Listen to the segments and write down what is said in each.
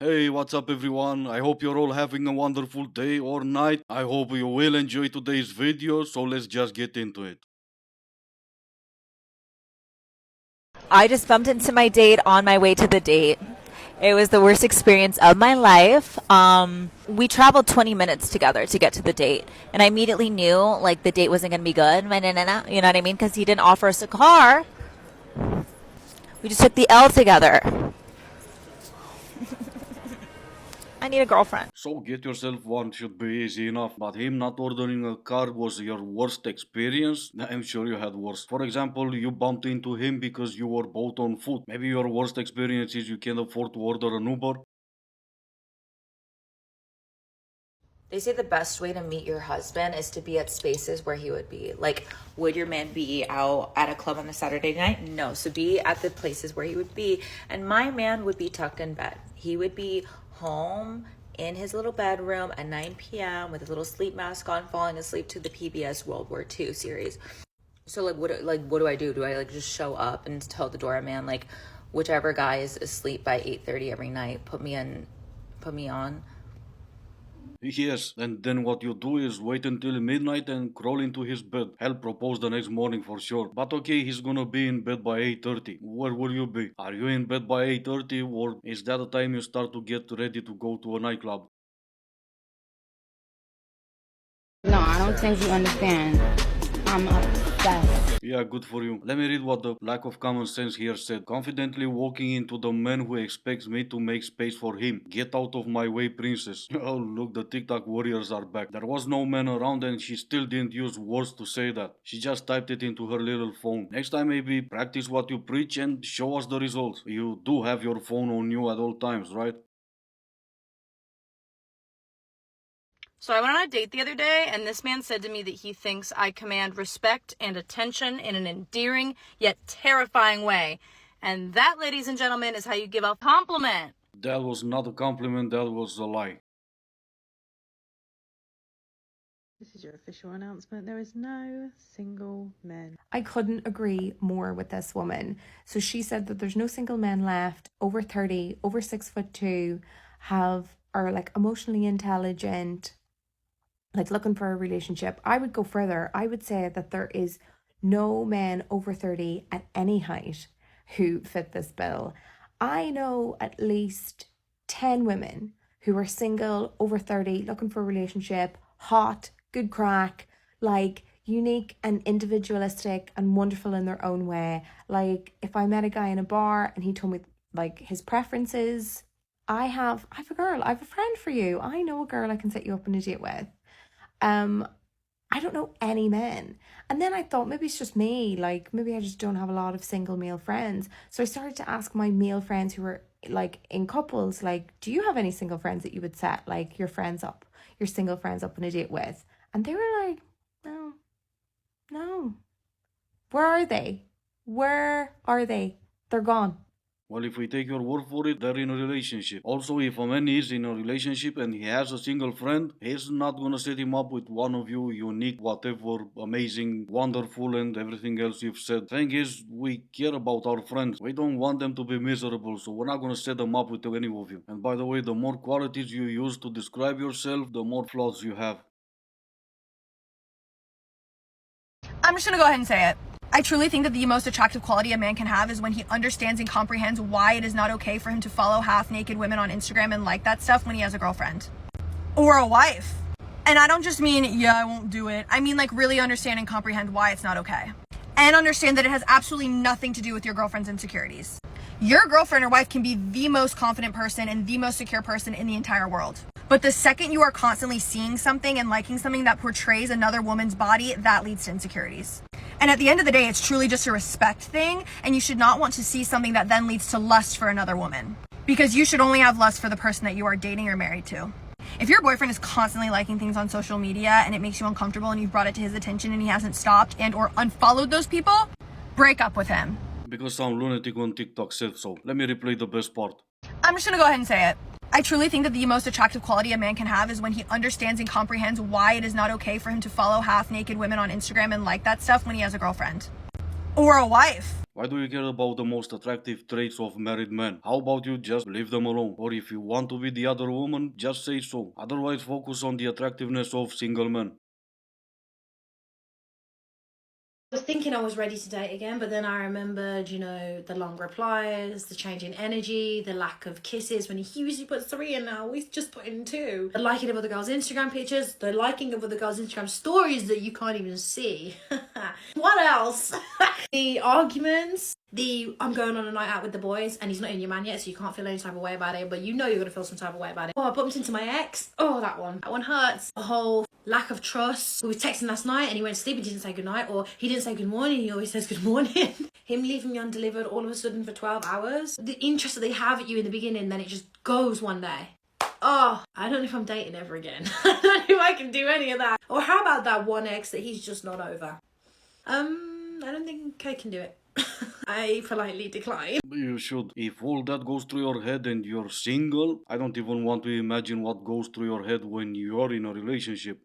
Hey, what's up everyone? I hope you're all having a wonderful day or night. I hope you will enjoy today's video, so let's just get into it. I just bumped into my date on my way to the date. It was the worst experience of my life. We traveled 20 minutes together to get to the date, and I immediately knew like the date wasn't gonna be good. You know what I mean? Because he didn't offer us a car. We just took the L together. I need a girlfriend. So get yourself one should be easy enough, but him not ordering a car was your worst experience? I'm sure you had worse. For example, you bumped into him because you were both on foot. Maybe your worst experience is you can't afford to order an Uber. They say the best way to meet your husband is to be at spaces where he would be. Like, would your man be out at a club on a Saturday night? No. So be at the places where he would be. And my man would be tucked in bed. He would be home in his little bedroom at 9 p.m. with a little sleep mask on, falling asleep to the PBS World War II series. So what do I do? Do I just show up and tell the doorman whichever guy is asleep by 8:30 every night, put me on? Yes, and then what you do is wait until midnight and crawl into his bed. Hell, propose the next morning for sure. But okay, he's gonna be in bed by 8:30. Where will you be? Are you in bed by 8:30 or is that the time you start to get ready to go to a nightclub? No, I don't think you understand. I'm obsessed. Yeah, good for you. Let me read what the lack of common sense here said. Confidently walking into the man who expects me to make space for him. Get out of my way, princess. Oh, look, the TikTok warriors are back. There was no man around and she still didn't use words to say that. She just typed it into her little phone. Next time, maybe practice what you preach and show us the results. You do have your phone on you at all times, right? So I went on a date the other day, and this man said to me that he thinks I command respect and attention in an endearing yet terrifying way. And that, ladies and gentlemen, is how you give a compliment. That was not a compliment, that was a lie. This is your official announcement. There is no single men. I couldn't agree more with this woman. So she said that there's no single men left over 30, over 6'2", are like emotionally intelligent, like looking for a relationship. I would go further. I would say that there is no men over 30 at any height who fit this bill. I know at least 10 women who are single, over 30, looking for a relationship, hot, good crack, like unique and individualistic and wonderful in their own way. Like if I met a guy in a bar and he told me like his preferences, I have a girl, I have a friend for you. I know a girl I can set you up on a date with. I don't know any men. And then I thought maybe it's just me, like maybe I just don't have a lot of single male friends. So I started to ask my male friends who were like in couples, like, do you have any single friends that you would set like your single friends up on a date with? And they were like, no. Where are they? They're gone. Well, if we take your word for it, they're in a relationship. Also, if a man is in a relationship and he has a single friend, he's not gonna set him up with one of you unique, whatever, amazing, wonderful, and everything else you've said. Thing is, we care about our friends. We don't want them to be miserable, so we're not gonna set them up with any of you. And by the way, the more qualities you use to describe yourself, the more flaws you have. I'm just gonna go ahead and say it. I truly think that the most attractive quality a man can have is when he understands and comprehends why it is not okay for him to follow half-naked women on Instagram and like that stuff when he has a girlfriend. Or a wife. And I don't just mean, yeah, I won't do it. I mean like really understand and comprehend why it's not okay. And understand that it has absolutely nothing to do with your girlfriend's insecurities. Your girlfriend or wife can be the most confident person and the most secure person in the entire world. But the second you are constantly seeing something and liking something that portrays another woman's body, that leads to insecurities. And at the end of the day, it's truly just a respect thing, and you should not want to see something that then leads to lust for another woman. Because you should only have lust for the person that you are dating or married to. If your boyfriend is constantly liking things on social media and it makes you uncomfortable and you've brought it to his attention and he hasn't stopped and or unfollowed those people, break up with him. Because some lunatic on TikTok said so. Let me replay the best part. I'm just gonna go ahead and say it. I truly think that the most attractive quality a man can have is when he understands and comprehends why it is not okay for him to follow half-naked women on Instagram and like that stuff when he has a girlfriend. or a wife. Why do you care about the most attractive traits of married men? How about you just leave them alone? Or if you want to be the other woman, just say so. Otherwise, focus on the attractiveness of single men. I was thinking I was ready to date again, but then I remembered, the long replies, the change in energy, the lack of kisses when he usually puts 3 in now, he's just putting 2. The liking of other girls' Instagram pictures, the liking of other girls' Instagram stories that you can't even see. What else? The arguments, I'm going on a night out with the boys and he's not in your man yet, so you can't feel any type of way about it, but you know you're going to feel some type of way about it. Oh, I bumped into my ex. Oh, that one hurts. The whole lack of trust. We were texting last night and he went to sleep and didn't say goodnight, or he didn't say good morning, he always says good morning. Him leaving me undelivered all of a sudden for 12 hours. The interest that they have at you in the beginning, then it just goes one day. Oh, I don't know if I'm dating ever again. I don't know if I can do any of that. Or how about that one ex that he's just not over? I don't think I can do it. I politely decline. You should. If all that goes through your head and you're single, I don't even want to imagine what goes through your head when you're in a relationship.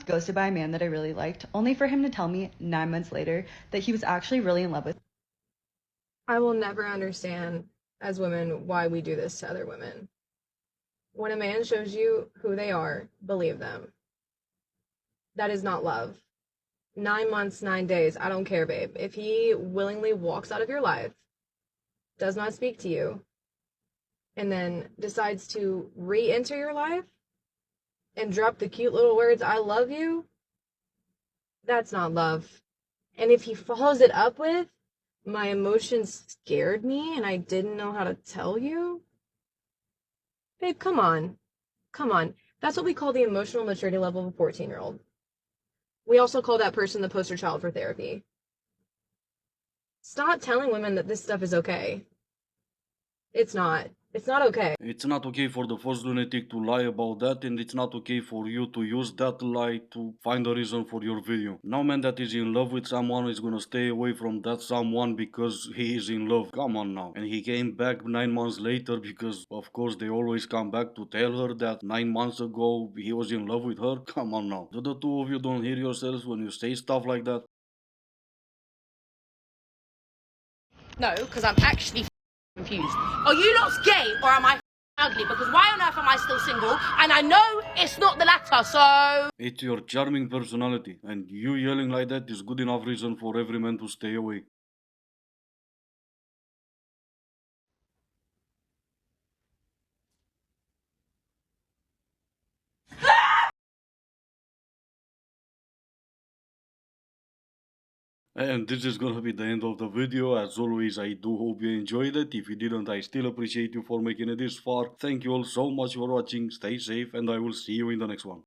Ghosted by a man that I really liked, only for him to tell me 9 months later that he was actually really in love with. I will never understand as women why we do this to other women. When a man shows you who they are, believe them. That is not love. 9 months, 9 days, I don't care, babe. If he willingly walks out of your life, does not speak to you, and then decides to re-enter your life and drop the cute little words, I love you, that's not love. And if he follows it up with, my emotions scared me and I didn't know how to tell you, babe, come on. Come on. That's what we call the emotional maturity level of a 14-year-old. We also call that person the poster child for therapy. Stop telling women that this stuff is okay. It's not. It's not okay. It's not okay for the first lunatic to lie about that, and it's not okay for you to use that lie to find a reason for your video. No man that is in love with someone is gonna stay away from that someone because he is in love. Come on now. And he came back 9 months later because, of course, they always come back to tell her that 9 months ago he was in love with her. Come on now. Do the two of you don't hear yourselves when you say stuff like that? No, because I'm actually confused. Are you not gay or am I ugly? Because why on earth am I still single? And I know it's not the latter, so... It's your charming personality, and you yelling like that is good enough reason for every man to stay away. And this is gonna be the end of the video. As always, I do hope you enjoyed it. If you didn't, I still appreciate you for making it this far. Thank you all so much for watching. Stay safe and I will see you in the next one.